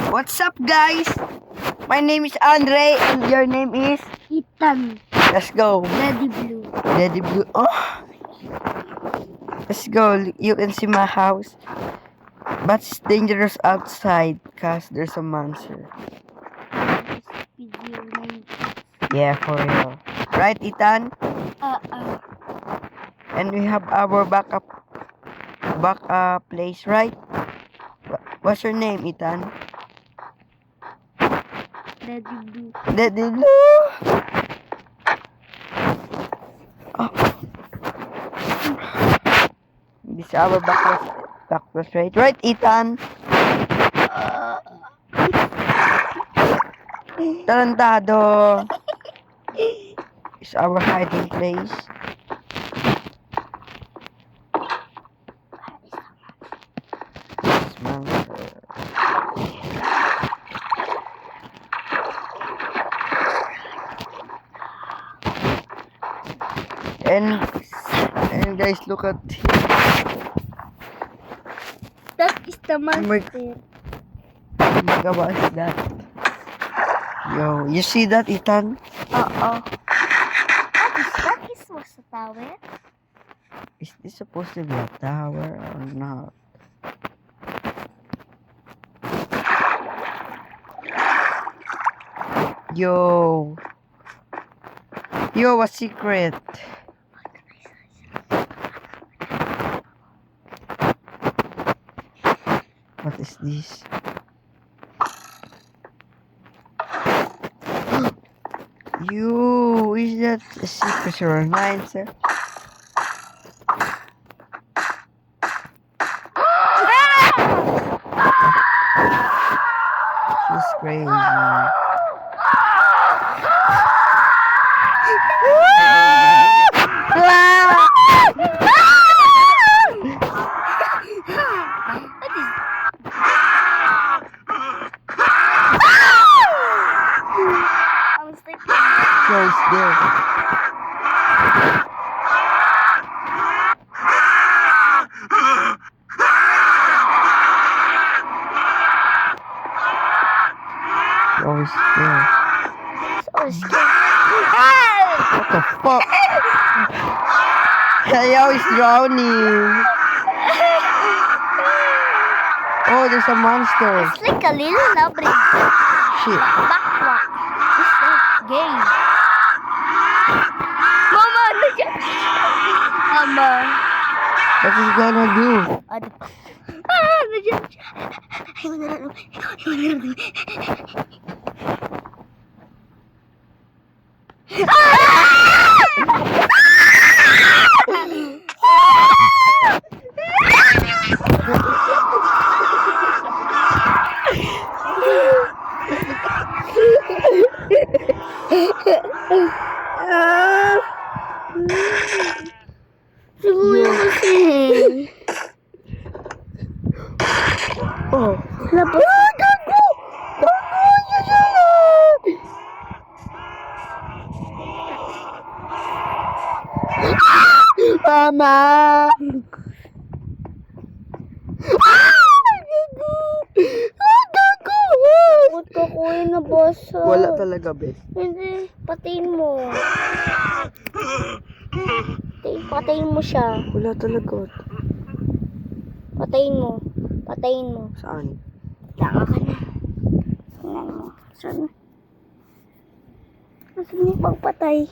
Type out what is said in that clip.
What's up, guys? My name is Andre, and your name is Ethan. Let's go. Daddy Blue. Daddy Blue. Oh, let's go. You can see my house, but it's dangerous outside cause there's a monster. This video name. Yeah, for real. Right, Ethan? And we have our backup place, right? What's your name, Ethan? Daddy Blue. Daddy Blue. Oh. This is our back place, right, Ethan? Tarantado. It's our hiding place. This monster. And guys, look at him. That is the Oh my monster. God, what is that? Yo, you see that, Ethan? That is was a tower. Is this supposed to be a tower or not? Yo, a secret. What is this? Yo, is that a secret or an answer? She's crazy. I was thinking. Yo, it's there. Yo, it's there. So scared. What the fuck? Yo, it's drowning. Oh, there's a monster. It's like a little nabri. Shit. Bakwa. It's like gay. Mama, ano dyan? Mama. What is he gonna do? Ano? Ano dyan? Ayaw na lang. Siguro kasi. Oh. Labas. Gago! Mama! Bakit ka kuya na basa? Wala talaga, bes. Hindi. Patayin mo. Patayin mo siya. Wala talaga. Patayin mo. Patayin mo. Saan? Tanga ka na. Tingnan mo. Saan? Nasaan yung pagpatay?